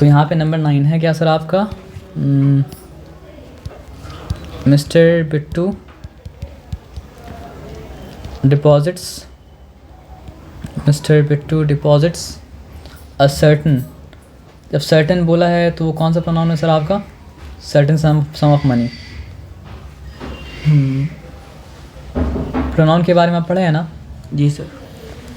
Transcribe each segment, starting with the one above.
तो यहाँ पे नंबर 9 है क्या सर आपका, mister Bittu deposits a certain. जब सर्टन बोला है तो वो कौन सा प्रोनाउन है सर आपका, certain some of money. Pronoun के बारे में आप पढ़े हैं ना? जी सर।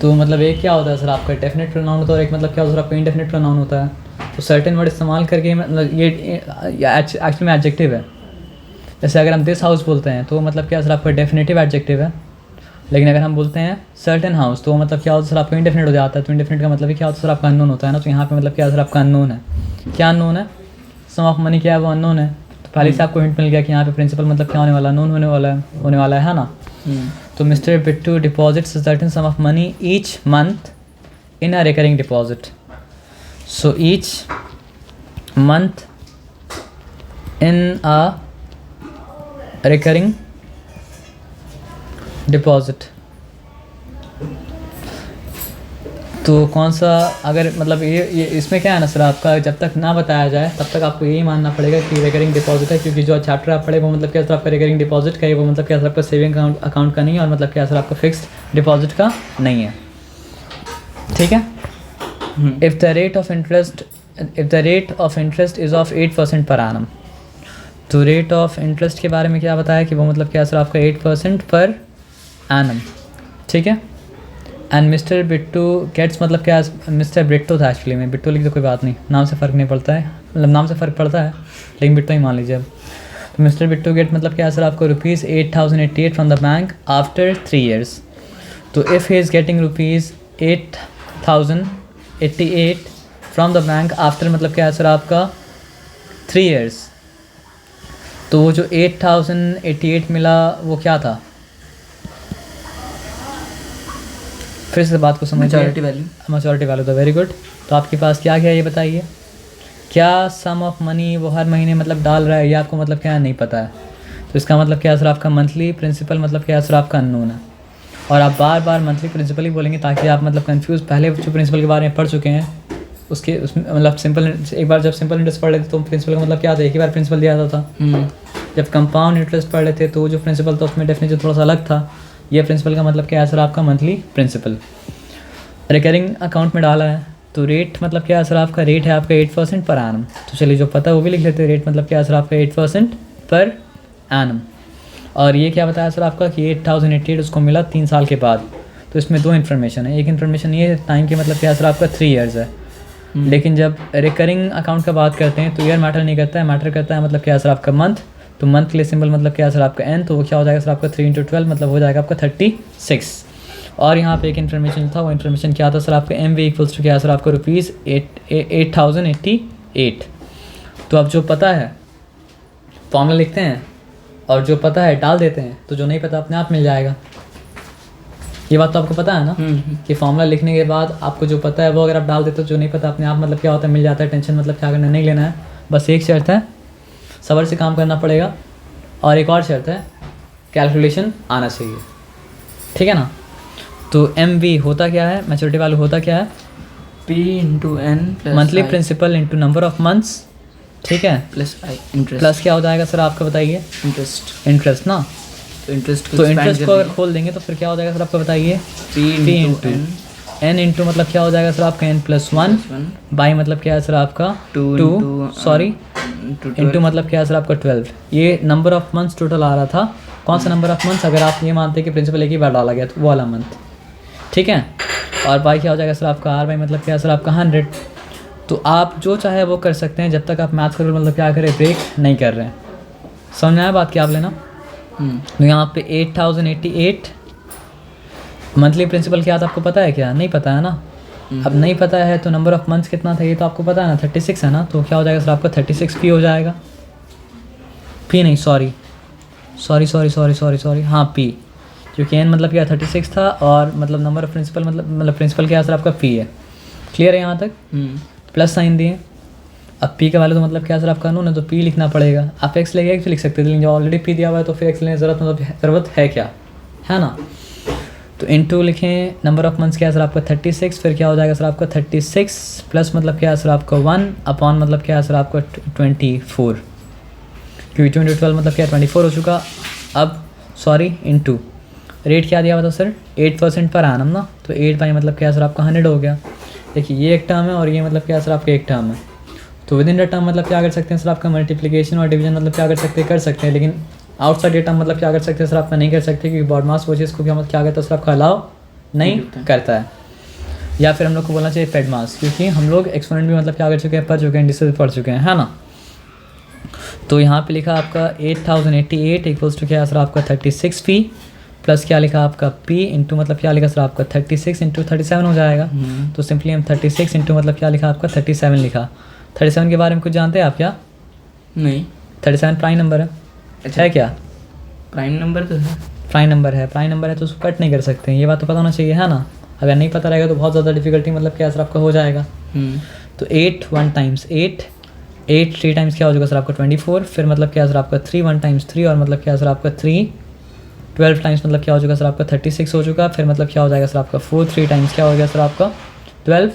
तो मतलब एक क्या होता है सर आपका डेफिनेट प्रोनाउन होता है और एक मतलब क्या होता है सर आपका इनडेफिनेट प्रोनाउन होता है। तो सर्टेन वर्ड इस्तेमाल करके मतलब ये एक्चुअली में एडजेक्टिव है। जैसे अगर हम दिस हाउस बोलते हैं तो मतलब क्या सर आपका डेफिनेटिव एडजेक्टिव है, लेकिन अगर हम बोलते हैं सर्टेन हाउस तो मतलब क्या होता है सर आपका इनडेफिनेट हो जाता है। तो इनडेफिनेट का मतलब क्या होता है सर आपका अननोन होता है ना। तो यहाँ पे मतलब क्या सर आपका अननोन है। क्या अननोन है? सम ऑफ मनी क्या है, वो अननोन है। तो पहले से आपको हिंट मिल गया कि यहाँ पे प्रिंसिपल मतलब क्या होने वाला, अननोन होने वाला है ना। तो mister Bittu deposits a certain some of money each month in a recurring deposit. So each month in a recurring deposit. तो कौन सा, अगर मतलब ये इसमें क्या है ना सर आपका, जब तक ना बताया जाए तब तक आपको यही मानना पड़ेगा कि रिकरिंग डिपॉजिट है, क्योंकि जो चैप्टर आप पढ़े वो मतलब क्या सर आपका रिकरिंग डिपॉजिट का है, वो मतलब क्या सर आपका सेविंग अकाउंट का नहीं है, और मतलब क्या सर आपका फिक्स्ड डिपॉजिट का नहीं है। ठीक है। If the rate of interest is of 8% per annum. तो रेट ऑफ इंटरेस्ट के बारे में क्या बताया कि वो मतलब क्या सर आपका 8% पर एनम। ठीक है। एंड मिस्टर बिट्टू गेट्स, मतलब क्या मिस्टर बिट्टू था एक्चुअली में, बिट्टू लिख तो कोई बात नहीं, नाम से फ़र्क नहीं पड़ता है, मतलब नाम से फ़र्क पड़ता है लेकिन बिट्टू ही मान लीजिए अब। तो मिस्टर बिट्टू गेट मतलब क्या सर आपको rupees 8088 from the bank after 3 years। तो if he is getting rupees 8088 from the bank after मतलब क्या सर आपका 3 years, तो वो जो 8088 मिला वो क्या था? फिर से बात को समझिए। मैच्योरिटी वैल्यू था। Very good. तो आपके पास क्या क्या है ये बताइए। क्या सम ऑफ मनी वो हर महीने मतलब डाल रहा है, ये आपको मतलब क्या नहीं पता है। तो इसका मतलब क्या सर आपका मंथली प्रिंसिपल मतलब क्या सर आपका अननोन है। और आप बार बार मंथली प्रिंसिपल ही बोलेंगे ताकि आप मतलब कंफ्यूज, पहले जो प्रिंसिपल के बारे में पढ़ चुके हैं उसमें मतलब सिंपल, एक बार जब सिंपल इंटरेस्ट पढ़ लेते तो प्रिंसिपल का मतलब क्या था, एक ही बार प्रिंसिपल दिया जाता था। जब कंपाउंड इंटरेस्ट पढ़ लेते तो जो प्रिंसिपल था उसमें डेफिनेशन थोड़ा सा अलग था। ये प्रिंसिपल का मतलब क्या है सर आपका मंथली प्रिंसिपल। रिकरिंग अकाउंट में डाला है तो रेट मतलब क्या है सर आपका, रेट है आपका 8% पर एनम। तो चलिए जो पता है वो भी लिख लेते हैं। रेट मतलब क्या है सर आपका 8% पर एनम। और ये क्या बताया सर आपका कि 8088 उसको मिला 3 साल के बाद। तो इसमें 2 इन्फॉर्मेशन है। एक इन्फॉर्मेशन ये है टाइम की मतलब क्या है सर आपका 3 years है। लेकिन जब रिकरिंग अकाउंट का बात करते हैं तो ईयर मैटर नहीं करता है, मैटर करता है मतलब क्या है सर आपका मंथ। तो मंथ के लिए सिंबल मतलब क्या है सर आपका n, तो वो क्या हो जाएगा सर आपका 3 × 12 मतलब हो जाएगा आपका 36। और यहाँ पे एक इन्फॉर्मेशन था, वो इन्फॉर्मेशन क्या था सर आपका MV इक्वल्स टू क्या है सर आपका रुपीज़ 8088। तो अब जो पता है फॉर्मूला लिखते हैं और जो पता है डाल देते हैं, तो जो नहीं पता अपने आप मिल जाएगा। ये बात तो आपको पता है ना कि फॉर्मूला लिखने के बाद आपको जो पता है वो अगर आप डाल देते हो, जो नहीं पता अपने आप मतलब क्या होता है मिल जाता है। टेंशन मतलब क्या करना नहीं लेना है। बस एक शर्त है, सब्र से काम करना पड़ेगा, और एक और शर्त है कैलकुलेशन आना चाहिए। ठीक है ना। तो MV होता क्या है, मैच्योरिटी वैल्यू होता क्या है, P × N monthly principal into number of months. ठीक है। Plus I interest. प्लस क्या हो जाएगा सर आपका बताइए, इंटरेस्ट ना। तो इंटरेस्ट तो इंटरेस्ट को अगर खोल देंगे तो फिर क्या हो जाएगा सर आपका बताइए, P × N इंटू मतलब क्या हो जाएगा सर आपका N+1 बाई मतलब क्या है सर आपका 2 सॉरी इंटू मतलब क्या है सर आपका 12। ये नंबर ऑफ मंथ्स टोटल आ रहा था। कौन सा नंबर ऑफ मंथ्स, अगर आप ये मानते हैं कि प्रिंसिपल एक ही बार डाला गया तो वो वाला मंथ। ठीक है। और बाई क्या हो जाएगा सर आपका R बाई मतलब क्या है सर आपका 100। तो आप जो चाहे वो कर सकते हैं जब तक आप मैथ का रूल मतलब क्या करें ब्रेक नहीं कर रहे हैं। समझ में आया बात क्या आप लेना। तो यहाँ पे 8088 मंथली प्रिंसिपल क्या था आपको पता है क्या, नहीं पता है ना। अब नहीं पता है तो नंबर ऑफ मंथ्स कितना था ये तो आपको पता है ना, 36 है ना। तो क्या हो जाएगा सर आपका 36 P हो जाएगा। P नहीं सॉरी, हाँ P, क्योंकि N मतलब क्या 36 था और मतलब नंबर ऑफ प्रिंसिपल मतलब प्रिंसिपल क्या सर आपका P है। क्लियर है यहाँ तक। प्लस साइन दिए। अब P का वैल्यू तो मतलब क्या सर आपका अननोन है, तो P लिखना पड़ेगा। आप X लेके X लिख सकते थे, लेकिन जो ऑलरेडी P दिया हुआ है तो फिर X लेने ज़रूरत है क्या, है ना। तो इनटू लिखें, नंबर ऑफ मंथ्स क्या है सर आपका 36, फिर क्या हो जाएगा सर आपका 36 प्लस मतलब क्या है सर आपका 1 अपॉन मतलब क्या है सर आपका 24, क्योंकि 12 मतलब क्या 24 हो चुका। अब सॉरी इनटू रेट क्या दिया हुआ था सर 8% पर आनम ना, तो 8 बाई मतलब क्या सर आपका 100 हो गया। देखिए ये एक टर्म है और ये मतलब क्या सर आपका एक टर्म है, तो विद इन द टर्म मतलब क्या कर सकते हैं सर आपका मल्टीप्लिकेशन और डिवीजन मतलब क्या कर सकते हैं, लेकिन आउटसाइड ये टर्म मतलब क्या कर सकते हैं सर आपका नहीं कर सकते, क्योंकि बॉड मास वो चीज़ को क्या मतलब क्या करता है सर आपका अलाउ नहीं करता है। या फिर हम लोग को बोलना चाहिए फेड मास, क्योंकि हम लोग एक्सपोनेंट भी मतलब क्या कर चुके हैं, पढ़ चुके हैं, इंडिसेस पढ़ चुके हैं, है ना। तो यहाँ पे लिखा आपका 8088 इक्वल्स टू क्या है सर आपका 36 फी प्लस क्या लिखा आपका पी इंटू मतलब क्या लिखा सर आपका 36 इंटू 37 हो जाएगा। तो सिंपली हम 36 इंटू मतलब क्या लिखा आपका 37 लिखा। 37 के बारे में कुछ जानते हैं आप क्या? नहीं। 37 प्राइम नंबर है। अच्छा है क्या? प्राइम नंबर तो है। प्राइम नंबर है, प्राइम नंबर है तो उसको कट नहीं कर सकते हैं, ये बात तो पता होना चाहिए, है ना। अगर नहीं पता रहेगा तो बहुत ज़्यादा डिफिकल्टी मतलब क्या सर आपका हो जाएगा। तो 8 1 टाइम्स 8 3 टाइम्स क्या हो जाएगा सर आपका 24, फिर मतलब क्या सर आपका 3 1 टाइम्स 3 और मतलब क्या सर आपका 3 12 टाइम्स मतलब क्या हो चुका सर आपका 36 हो चुका, फिर मतलब क्या हो जाएगा सर आपका 4 3 टाइम्स क्या हो गया सर आपका 12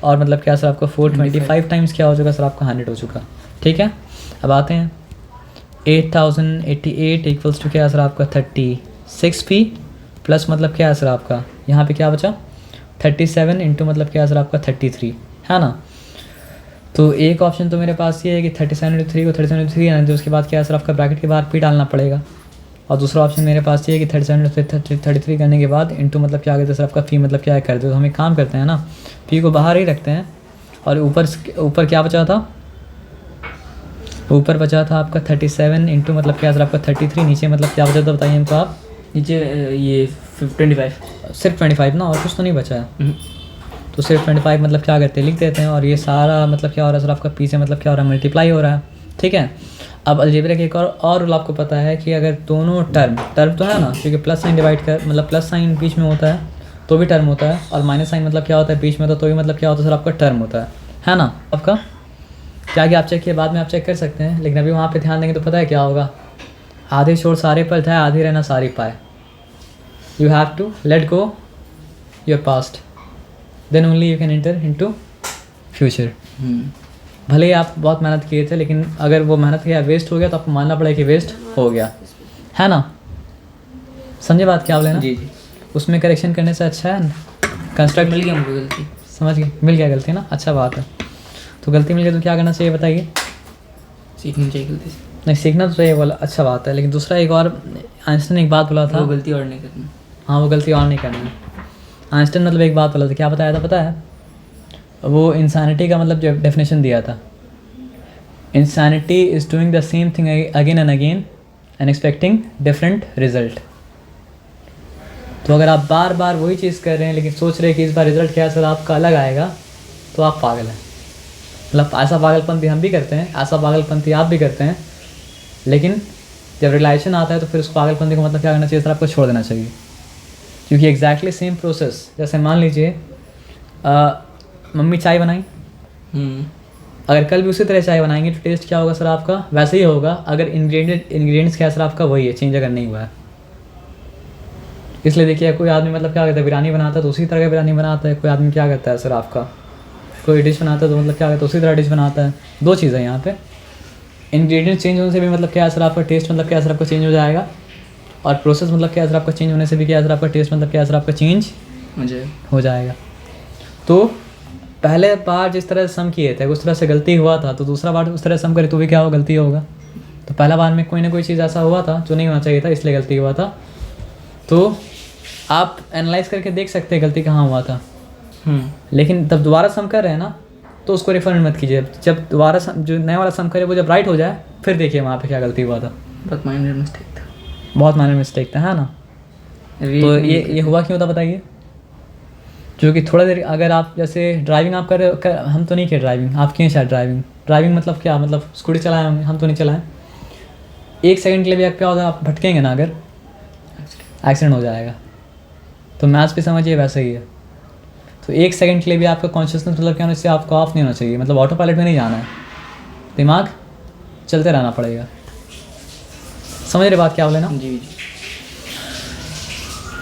और मतलब क्या सर आपका 4 25 टाइम्स क्या हो चुका सर आपका 100 हो चुका। ठीक है, अब आते हैं 8088 इक्वल्स टू क्या है सर आपका 36 फी प्लस मतलब क्या है सर आपका यहाँ पे क्या बचा 37 इंटू मतलब क्या है सर आपका 33, है ना। तो एक ऑप्शन तो मेरे पास ये है कि 37 इंटू 3 को 37 इंटू 3 आना, तो उसके बाद क्या है सर आपका ब्रैकेट के बाहर पी डालना पड़ेगा, और दूसरा ऑप्शन मेरे पास ये है कि 37 इंटू 33 करने के बाद इंटू मतलब क्या करते हैं सर आपका फी मतलब क्या कर दो। तो हम एक काम करते हैं ना, फी को बाहर ही रखते हैं और ऊपर क्या बचा था, ऊपर बचा था आपका 37 इंटू मतलब क्या सर आपका 33, नीचे मतलब क्या बचा था बताइए हमको आप। नीचे ये 25 सिर्फ 25 ना, और कुछ तो नहीं बचा है। तो सिर्फ 25 मतलब क्या करते हैं लिख देते हैं, और ये सारा मतलब क्या हो रहा है सर आपका पी से मतलब क्या हो रहा है मल्टीप्लाई हो रहा है। ठीक है, अब अलजेब्रा के एक और रूल आपको पता है कि अगर दोनों टर्म तो है ना, क्योंकि प्लस साइन डिवाइड कर मतलब प्लस साइन बीच में होता है तो भी टर्म होता है, और माइनस साइन मतलब क्या होता है बीच में तो भी मतलब क्या होता है सर आपका टर्म होता है ना। आपका क्या आप चेक किए, बाद में आप चेक कर सकते हैं, लेकिन अभी वहाँ पे ध्यान देंगे तो पता है क्या होगा, आधे छोड़ सारे पर था, आधी रहना सारी पाए। You have to let go your past, then only you can enter into future. भले ही आप बहुत मेहनत किए थे, लेकिन अगर वो मेहनत किया वेस्ट हो गया तो आपको मानना पड़ेगा कि वेस्ट हो गया, है ना। समझे बात क्या बोले ना? जी जी उसमें करेक्शन करने से अच्छा है कंस्ट्रक्ट। मिल गया हमको गलती। समझ गए, मिल गया गलती ना, अच्छा बात है। तो गलती मिल गई तो क्या करना चाहिए बताइए? सीखनी चाहिए गलती से। नहीं, सीखना तो चाहिए, बोला अच्छा बात है, लेकिन दूसरा एक और आइंस्टाइन ने एक बात बोला था, वो गलती और नहीं करनी। हाँ वो गलती और नहीं करनी है। आइंस्टाइन मतलब एक बात बोला था, क्या बताया था पता है? वो इंसानिटी का मतलब जो डेफिनेशन दिया था, insanity is doing the same thing again and again and expecting different result. तो अगर आप बार बार वही चीज़ कर रहे हैं लेकिन सोच रहे हैं कि इस बार रिजल्ट क्या सर आपका अलग आएगा, तो आप पागल हैं। मतलब ऐसा पागलपंती हम भी करते हैं, ऐसा पागलपंती आप भी करते हैं, लेकिन जब रियलाइजेशन आता है तो फिर उस पागलपंती को मतलब क्या करना चाहिए सर आपको छोड़ देना चाहिए, क्योंकि एग्जैक्टली सेम प्रोसेस, जैसे मान लीजिए मम्मी चाय बनाई, अगर कल भी उसी तरह चाय बनाएंगे तो टेस्ट क्या होगा सर आपका वैसे ही होगा, अगर इंग्रेडिएंट्स क्या सर आपका वही है, चेंज अगर नहीं हुआ है। इसलिए देखिए कोई आदमी मतलब क्या करता है, बिरयानी बनाता है तो उसी तरह का बिरयानी बनाता है, कोई आदमी क्या करता है सर आपका कोई डिश बनाता है तो मतलब क्या करता है उसी तरह डिश बनाता है। दो चीज़ें यहाँ पे, इंग्रेडिएंट्स चेंज होने से भी मतलब क्या सर आपका टेस्ट मतलब क्या सर आपका चेंज हो जाएगा, और प्रोसेस मतलब क्या सर आपका चेंज होने से भी क्या सर आपका टेस्ट मतलब क्या सर आपका चेंज हो जाएगा। तो पहले बार जिस तरह से सम किए थे उस तरह से गलती हुआ था, तो दूसरा बार उस तरह से सम करे तो भी क्या होगा, गलती होगा। तो पहला बार में कोई ना कोई चीज़ ऐसा हुआ था जो नहीं होना चाहिए था, इसलिए गलती हुआ था। तो आप एनालाइज करके देख सकते हैं गलती कहाँ हुआ था। लेकिन तब दोबारा सम कर रहे हैं ना, तो उसको रेफर मत कीजिए। जब दोबारा जो नया वाला सम करे वो जब राइट हो जाए फिर देखिए वहाँ पे क्या गलती हुआ था। बहुत माइनर मिस्टेक था, बहुत माइनर मिस्टेक था, है ना। तो ये हुआ क्यों था बताइए? क्योंकि थोड़ा देर अगर आप जैसे ड्राइविंग आप कर हम तो नहीं किए ड्राइविंग, आप किए शायद ड्राइविंग मतलब क्या, मतलब स्कूटी चलाए होंगे, हम तो नहीं चलाएं। 1 सेकंड के लिए भी आप क्या होता है, आप भटकेंगे ना, अगर एक्सीडेंट हो जाएगा। तो मैथ्स भी समझिए वैसे ही है। तो 1 सेकंड के लिए भी आपका कॉन्शियसनेस मतलब क्या होना चाहिए, आपको ऑफ नहीं होना चाहिए, मतलब ऑटो पायलट में नहीं जाना है, दिमाग चलते रहना पड़ेगा। समझ रहे बात क्या बोले ना? जी जी।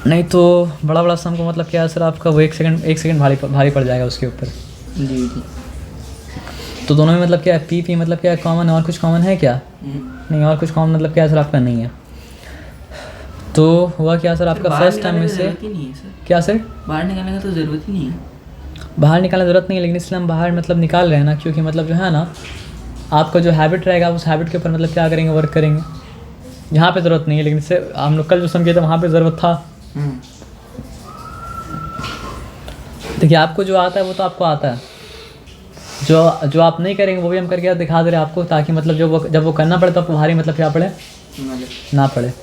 नहीं तो बड़ा बड़ा सम को मतलब क्या है सर आपका वो एक सेकंड भारी पड़ जाएगा उसके ऊपर। जी जी। तो दोनों में मतलब क्या है पी मतलब क्या है कॉमन, और कुछ कॉमन है क्या? नहीं, और कुछ कॉमन मतलब क्या है सर आपका नहीं है। तो हुआ क्या सर आपका फर्स्ट टाइम में से नहीं है सर, क्या सर बाहर निकालने का तो ज़रूरत ही नहीं है। बाहर निकालने ज़रूरत नहीं है, लेकिन इसलिए हम बाहर मतलब निकाल रहे हैं ना, क्योंकि मतलब जो है ना आपका जो हैबिट रहेगा उस हैबिट के ऊपर मतलब क्या करेंगे, वर्क करेंगे। यहाँ पे ज़रूरत नहीं है, लेकिन इससे हम लोग कल जो समझे थे वहाँ पे ज़रूरत था। देखिए आपको जो आता है वो तो आपको आता है, जो आप नहीं करेंगे वो भी हम करके दिखा दे रहे हैं आपको, ताकि मतलब जब वो करना पड़े तो आपको भारी मतलब क्या पड़े ना पड़े।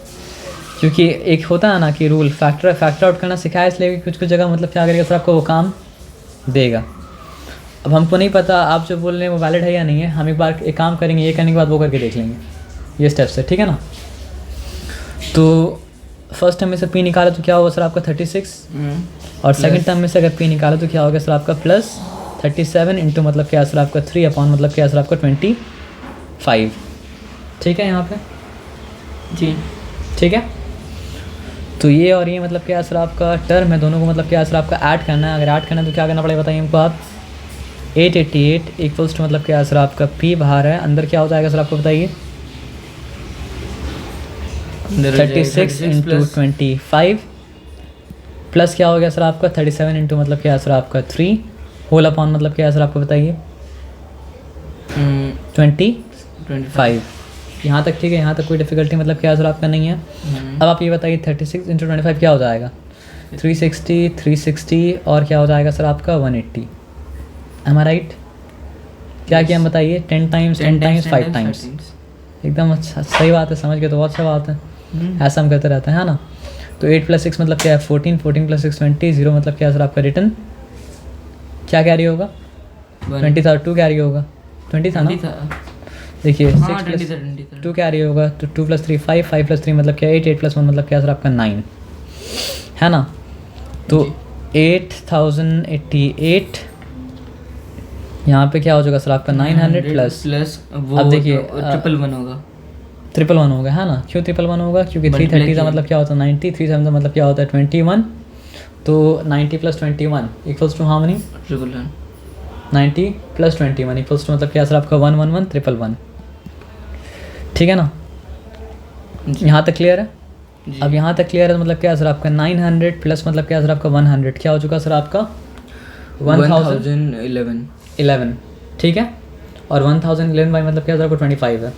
क्योंकि एक होता है ना कि रूल फैक्टर आउट करना सिखाया, इसलिए कुछ कुछ जगह मतलब क्या करेगा सर आपको वो काम देगा। अब हमको नहीं पता आप जो बोल रहे हैं वो वैलिड है या नहीं है, हम एक बार एक काम करेंगे, ये करने के बाद वो करके देख लेंगे ये स्टेप्स है, ठीक है ना। तो फर्स्ट टर्म में से पी निकाला तो क्या होगा सर आपका 36, और सेकंड टर्म में से अगर पी निकाला तो क्या होगा सर आपका प्लस 37 इंटू मतलब क्या सर आपका 3 अपॉन मतलब क्या सर आपका 25। ठीक है यहाँ पे जी ठीक है। तो ये और ये मतलब क्या सर आपका टर्म है, दोनों को मतलब क्या सर आपका ऐड करना है। अगर ऐड करना है तो क्या करना पड़ेगा बताइए हमको आप। 888 इक्वल्स टू मतलब क्या सर आपका पी बाहर है, अंदर क्या हो जाएगा सर आपको बताइए 36 इंटू 25 प्लस क्या हो गया सर आपका 37 इंटू मतलब क्या सर आपका 3 होल अपॉन मतलब क्या सर आपको बताइए 25। यहाँ तक ठीक है, यहाँ तक कोई डिफिकल्टी मतलब क्या सर आपका नहीं है। अब आप ये बताइए 36 इंटू 25 क्या हो जाएगा 360 और क्या हो जाएगा सर आपका 180। एम आई राइट? क्या किया हम बताइए 10 टाइम्स 5 टाइम्स। एकदम अच्छा, सही बात है, समझ गए तो बहुत अच्छा बात है। ऐसा हम करते रहते हैं, है ना। तो 8 + 6 मतलब क्या है 14 + 6 20 0 मतलब क्या है सर आपका रिटर्न क्या कैरी होगा 20 था, 2 कैरी होगा 20 था ना। देखिए 6 + 2 कैरी होगा, तो 2 + 3 5 5 + 3 मतलब क्या 8 8 + 1 मतलब क्या सर आपका 9 है ना। तो 8088 यहाँ पे क्या हो जाएगा सर आपका 900 प्लस वो अब देखिए 111 होगा 111 होगा, है ना। क्यों 111 होगा क्योंकि 330 का मतलब क्या होता है 90, 37 का मतलब क्या होता है 21। तो 90 + 21 equals to how many 90 + 21 equals to मतलब क्या सर आपका 111 111। ठीक है ना, यहाँ तक क्लियर है। अब यहाँ तक क्लियर है तो मतलब क्या सर आपका 900 प्लस मतलब क्या सर आपका 100 क्या हो चुका सर आपका 1011। ठीक है, और 1011 बाई मतलब क्या सर आपका 25 है।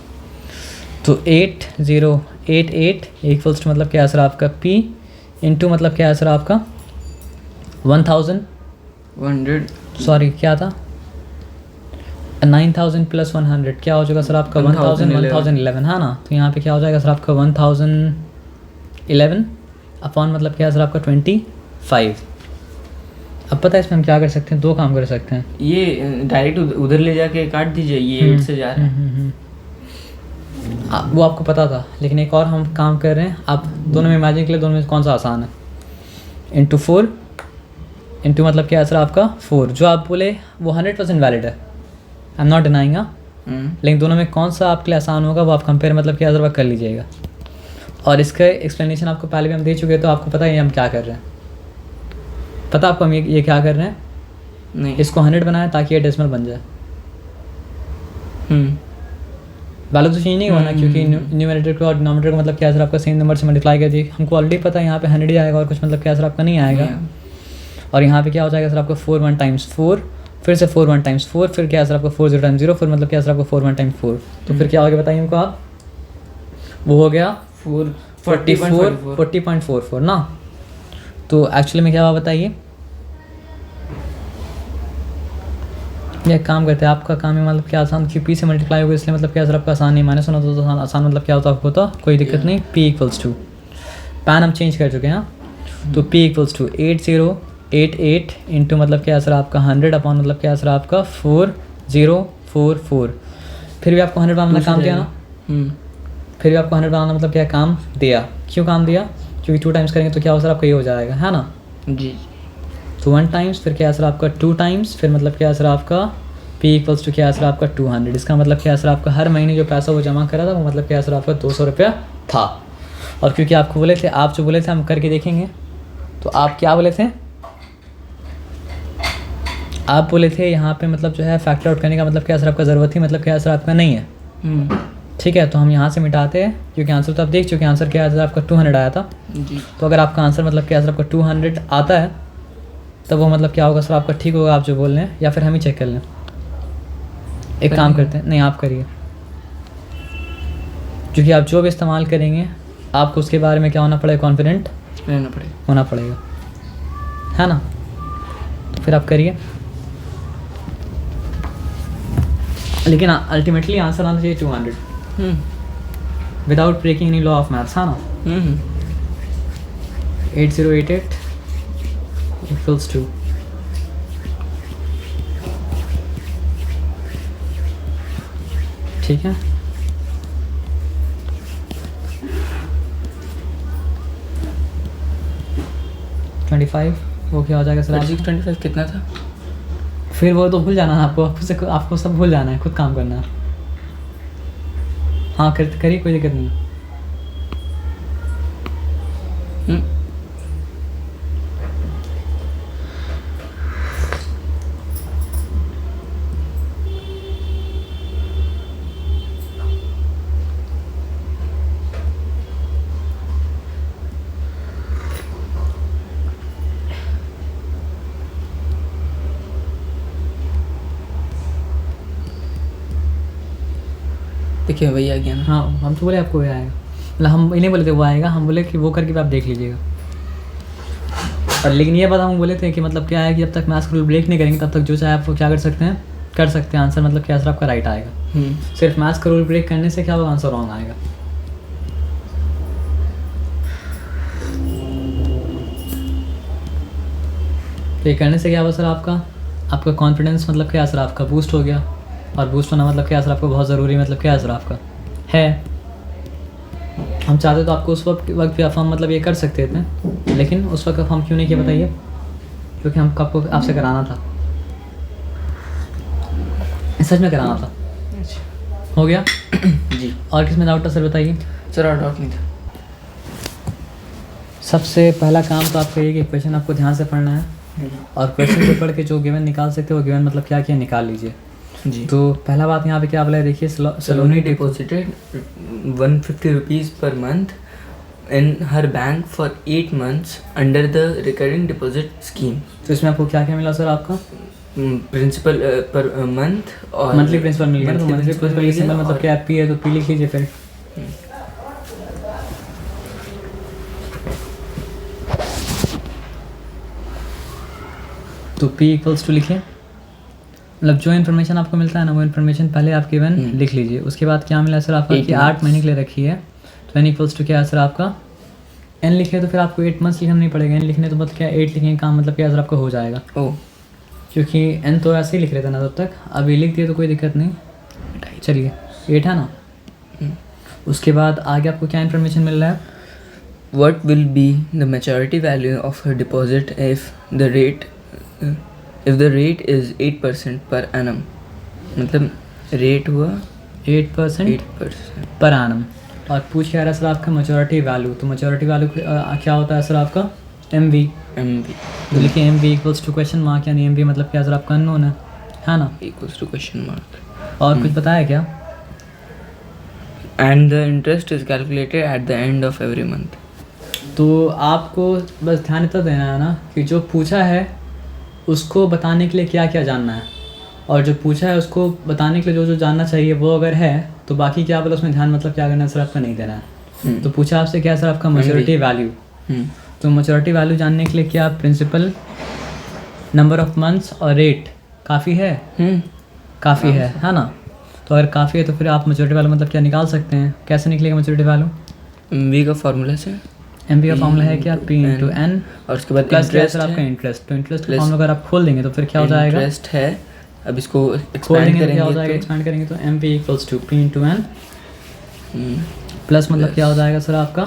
तो 8088 इक्वल्स टू मतलब क्या सर आपका P इंटू मतलब क्या है सर आपका 1000 सॉरी क्या था 9000 + 100 क्या हो जाएगा सर आपका 1011 है ना। तो यहाँ पे क्या हो जाएगा सर आपका 1011 अपॉन मतलब क्या है सर आपका 25। अब पता है इसमें हम क्या कर सकते हैं, दो काम कर सकते हैं। ये डायरेक्ट उधर ले जाके काट दीजिए, ये 8 से जा रहा है। वो आपको पता था, लेकिन एक और हम काम कर रहे हैं। आप दोनों में इमेजिन के लिए दोनों में कौन सा आसान है इंटू 4 इंटू मतलब क्या है सर आपका 4। जो आप बोले वो 100% वैलिड है, आई एम नॉट डिनाइंग, लेकिन दोनों में कौन सा आपके लिए आसान होगा वो आप कंपेयर मतलब क्या जरूर कर लीजिएगा। और इसका एक्सप्लेनेशन आपको पहले भी हम दे चुके हैं, तो आपको पता है हम क्या कर रहे हैं। पता आपको हम ये क्या कर रहे हैं नहीं, इसको 100 बनाया ताकि ये डेसिमल बन जाए। वैल्यू तो चेंज नहीं हुआ ना, क्योंकि न्यूमरेटर को और डिनोमिनेटर को मतलब क्या सर आपका सेम नंबर से मल्टीप्लाई कर दिए। हमको ऑलरेडी पता है यहाँ पे 100 ही आएगा और कुछ मतलब क्या सर आपका नहीं आएगा। और यहाँ पे क्या हो जाएगा सर आपका 4 1 टाइम्स 4 फिर से 4 1 टाइम्स 4 फिर क्या सर आपका 4 0 टाइम्स 0 फिर मतलब क्या सर आपका 4 1 टाइम्स 4। तो फिर क्या हो गया बताइए हमको आप, वो हो गया 40.44 ना। तो एक्चुअली में क्या हुआ बताइए, ये काम करते हैं आपका काम है मतलब क्या आसान, कि पी से मल्टीप्लाई होगा इसलिए मतलब क्या सर आपका आसान नहीं, माइनस होना तो आसान मतलब क्या होता आपको तो कोई दिक्कत नहीं। पी इक्वल्स टू पैन हम चेंज कर चुके हैं, तो पी इक्वल्स टू 8088 इंटू मतलब क्या सर आपका 100 अपॉन मतलब क्या सर आपका 4044। फिर भी आपको 100 बनाना काम दिया ना, फिर भी आपको 100 बनाना मतलब क्या काम दिया। क्यों काम दिया, क्योंकि 2 टाइम्स करेंगे तो क्या हो सर आपका ये हो जाएगा, है ना जी। तो 1 टाइम्स फिर क्या सर आपका 2 टाइम्स फिर मतलब क्या सर आपका P इक्वल्स टू क्या सर आपका 200। इसका मतलब क्या सर आपका हर महीने जो पैसा वो जमा करा था वो मतलब क्या सर आपका 200 रुपया था। और क्योंकि आपको बोले थे, आप जो बोले थे हम करके देखेंगे, तो आप क्या बोले थे? आप बोले थे यहाँ पे मतलब जो है फैक्टर आउट करने का मतलब क्या सर आपका ज़रूरत ही मतलब क्या सर आपका नहीं है। ठीक है, तो हम यहाँ से मिटाते हैं क्योंकि आंसर तो आप देख चुके हैं, आंसर क्या आया था आपका 200 आया था जी। तो अगर आपका आंसर मतलब क्या सर आपका 200 आता है तब वो मतलब क्या होगा सर आपका ठीक होगा आप जो बोल रहे हैं, या फिर हम ही चेक कर लें? एक काम करते हैं, नहीं आप करिए, क्योंकि आप जो भी इस्तेमाल करेंगे आपको उसके बारे में क्या होना पड़ेगा, कॉन्फिडेंट होना पड़ेगा, है ना। तो फिर आप करिए, लेकिन अल्टीमेटली आंसर आना चाहिए 200 without breaking any law of maths, है ना। 8088 equals to ठीक है। 25 वो क्या हो जाएगा सर? 25 कितना था? फिर वो तो भूल जाना है आपको सब भूल जाना है, खुद काम करना है। हाँ करिए, कोई दिक्कत नहीं। देखिए वही आ गया ना। हाँ हम तो बोले आपको वो आएगा, मतलब हम इन्हें बोले थे वो आएगा, हम बोले कि वो करके भी आप देख लीजिएगा। और लेकिन ये बात हम बोले थे कि मतलब क्या है कि जब तक मैथ्स को ब्रेक नहीं करेंगे तब तक जो चाहे आप वो क्या कर सकते हैं आंसर मतलब क्या सर आपका राइट आएगा। सिर्फ मैथ्स का रूल ब्रेक करने से क्या होगा, आंसर रॉन्ग आएगा। तो ये करने से क्या होगा सर आपका कॉन्फिडेंस मतलब क्या सर आपका बूस्ट हो गया, और बूस्ट होना मतलब क्या सर आपको बहुत ज़रूरी मतलब क्या सर आपका है। हम चाहते तो आपको उस वक्त भी हम मतलब ये कर सकते थे, लेकिन उस वक्त हम क्यों नहीं किया बताइए? क्योंकि हम आपको आपसे कराना था, सच में कराना था। हो गया जी। और किस में डाउट था सर बताइए? सर और डाउट नहीं था। सबसे पहला काम तो आपका ये कि क्वेश्चन आपको ध्यान से पढ़ना है, और क्वेश्चन को पढ़ के जो गिवन निकाल सकते हो वो गिवन मतलब क्या क्या निकाल लीजिए। जी। तो पहला बात यहाँ पे क्या बोला है देखिए, Saloni deposited 150 rupees per month in her bank for 8 months under the recurring deposit scheme. तो इसमें आपको क्या क्या मिला सर आपका? प्रिंसिपल पर मंथ और मंथली प्रिंसिपल मिल गया। तो मंथली प्रिंसिपल सिंबल मतलब क्या पी है, तो पी लिख लीजिए फिर। तो P इक्वल्स टू लिखिए, मतलब जो इन्फॉर्मेशन आपको मिलता है ना वो इन्फॉर्मेशन पहले आप गिवन लिख लीजिए। उसके बाद क्या मिला सर आपका कि 8 महीने के लिए रखी है, तो n इक्वल्स टू क्या है सर आपका n लिखे, तो फिर आपको 8 months लिखना नहीं पड़ेगा। n लिखने तो मतलब क्या 8 लिखेंगे, काम मतलब क्या सर आपका हो जाएगा। क्योंकि n तो ऐसे ही लिख रहे थे ना तब तक, अब ये लिख दिए तो कोई दिक्कत नहीं। चलिए 8 है ना। उसके बाद आगे आपको क्या इन्फॉर्मेशन मिल रहा है? What will be the maturity value of her deposit if the rate is 8% per annum? मतलब रेट हुआ 8% पर एनम, और पूछ क्या रहा है सर आपका मैच्योरिटी वैल्यू। तो मैच्योरिटी वैल्यू क्या होता है सर आपका MV। तो लिखिए MV equals to question mark, यानी MV मतलब क्या सर आपका अननोन है ना, इक्वल्स टू क्वेश्चन मार्क। और कुछ बताया क्या? And the interest is calculated at the end of every month. तो आपको बस ध्यान इतना देना है ना कि जो पूछा है उसको बताने के लिए क्या क्या जानना है, और जो पूछा है उसको बताने के लिए जो जो जानना चाहिए वो अगर है तो बाकी क्या बोला उसमें ध्यान मतलब क्या करना है सर आपका नहीं देना है। तो पूछा आपसे क्या सर आपका मैच्योरिटी वैल्यू। तो मैच्योरिटी वैल्यू जानने के लिए क्या प्रिंसिपल, नंबर ऑफ मंथ्स और रेट काफ़ी है। काफ़ी है ना। तो अगर काफ़ी है तो फिर आप मैच्योरिटी वैल्यू मतलब क्या निकाल सकते हैं। कैसे निकलेगा मैच्योरिटी वैल्यू? MV का फार्मूला से, MV का फार्मूला है क्या P इंटू N, और उसके बाद प्लस क्या सर आपका इंटरेस्ट। तो इंटरेस्ट का फार्मूला अगर आप खोल देंगे तो फिर क्या हो जाएगा? इंटरेस्ट है, अब इसको खोल एक्सपेंड देंगे तो क्या हो जाएगा? करेंगे एक्सपेंड करेंगे तो MV equals to P into N plus मतलब क्या हो जाएगा सर आपका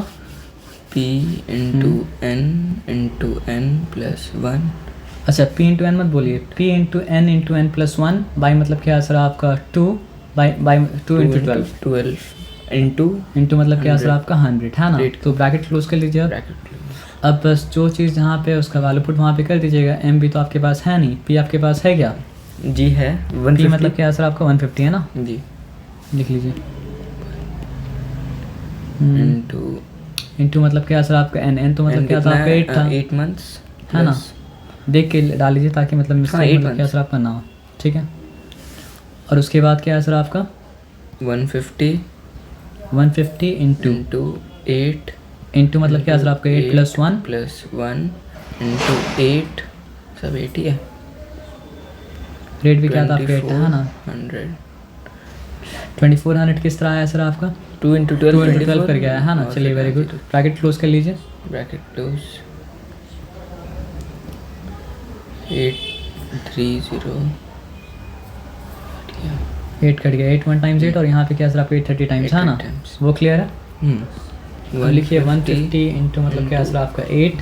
P इंटू N प्लस 1। अच्छा P इंटू N मत बोलिए, P into N plus 1 by मतलब क्या है सर आपका 2 बाई 2 इंटू 12 इंटू इंटू मतलब क्या है सर आपका 100 है ना। तो ब्रैकेट क्लोज कर लीजिए आप। अब बस जो चीज़ जहाँ पे उसका वैल्यू पुट वहाँ पे कर दीजिएगा। एम बी तो आपके पास है नहीं, पी आपके पास है क्या? जी है पी 150 मतलब क्या सर आपका 150 है ना, जी लिख लीजिए। इनटू इंटू मतलब क्या सर आपका एन तो मतलब क्या था आपका 8 था 8 मंथ्स है ना, देख के डाल लीजिए ताकि मतलब हाँ, मिस्टेक 8 मतलब क्या months। सर आपका ना हो, ठीक है। और उसके बाद क्या है सर आपका 150 150 इंटू 8 इंटू मतलब क्या सर आपका 8 + 1 +1 इंटू 8 सब 8 ही है। रेट भी क्या था आपका 8 है ना। 2400 2400 किस तरह आया सर आपका 2 इंटू 2 12 इंटू 12 कर गया है ना। चलिए वेरी गुड, ब्रैकेट क्लोज कर लीजिए। ब्रैकेट क्लोज 830 8 कट गया, 8 1 टाइम्स 8 और यहाँ पे क्या सर आपका 830 टाइम्स है ना, 830 times। वो क्लियर है। अब लिखिए 150 150 इंटू मतलब क्या सर आपका 8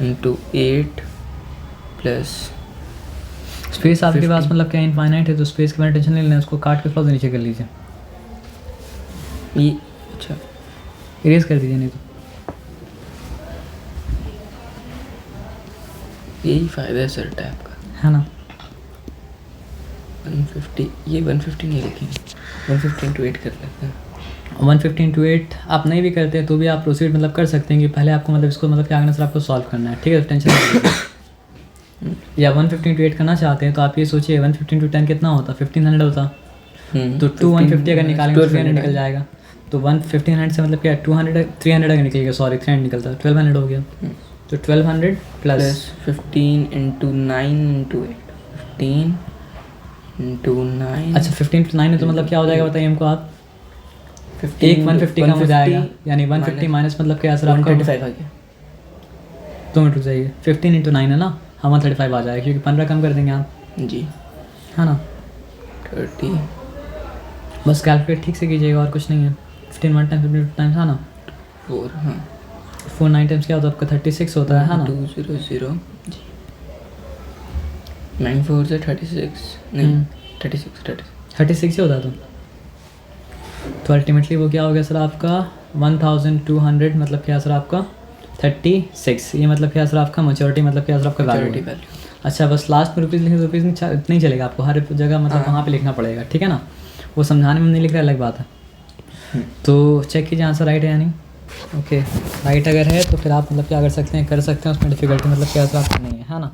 इंटू 8 प्लस स्पेस आपके पास 50 मतलब क्या इनफाइनाइट है, तो स्पेस के बारे में टेंशन नहीं लेना, उसको काट के फ्लोर नीचे कर लीजिए, ये अच्छा इरेज कर दीजिए नहीं तो। यही फ़ायदा है सर टैप का। है ना 150 ये 150 नहीं लिखेंगे 150 इंटू 8 कर लेते हैं। 150 इंटू 8 आप नहीं भी करते तो भी आप प्रोसीड मतलब कर सकते हैं कि पहले आपको मतलब इसको मतलब क्या करना है सर आपको सॉल्व करना है, ठीक है, टेंशन नहीं लीजिए। या 150 इंटू 8 करना चाहते हैं तो आप ये सोचिए 150 इंटू 10 कितना होता, 1500 होता, तो 2 150 अगर निकालेंगे तो 300 निकल जाएगा, तो 1500 से मतलब क्या 200 300 अगर निकल गया, सॉरी 300 निकलता है, 1200 हो गया, तो 1200 प्लस 15 इंटू 9 इंटू 8 15 इंटू 9 अच्छा 15 to 9 है तो मतलब क्या हो जाएगा बताइए हमको आप, 15 एक 150 कम हो जाएगा, यानी 150 माइनस मतलब क्या सर आपका 135 आ गया 2 मिनट रुक जाइए, 15 इंटू 9 है ना, हाँ 135 आ जाएगा क्योंकि 15 कम कर देंगे आप, जी है ना। 30 बस कैलकुलेट ठीक से कीजिएगा और कुछ नहीं है। 15 1 टाइम्स 15 टाइम्स है ना, 4 हाँ 4 9 टाइम्स क्या होता है आपका 36 होता है ना। 200 जी 9 4 से 36 नहीं 36 36 ही होता है तो अल्टीमेटली वो क्या हो गया सर आपका 1200 मतलब क्या सर आपका 36, ये मतलब क्या सर आपका मैच्योरिटी मतलब क्या सर आपका वैल्यू है। अच्छा बस लास्ट में रुपीज़ लिखें तो रुपीज़ नहीं चलेगा, आपको हर जगह मतलब हाँ। वहाँ पे लिखना पड़ेगा, ठीक है ना, वो समझाने में नहीं लिख रहा अलग बात है। तो चेक कीजिए आंसर राइट है या नहीं। ओके राइट अगर है तो फिर आप मतलब क्या कर सकते हैं उसमें डिफ़िकल्टी मतलब क्या सर आपका नहीं है ना।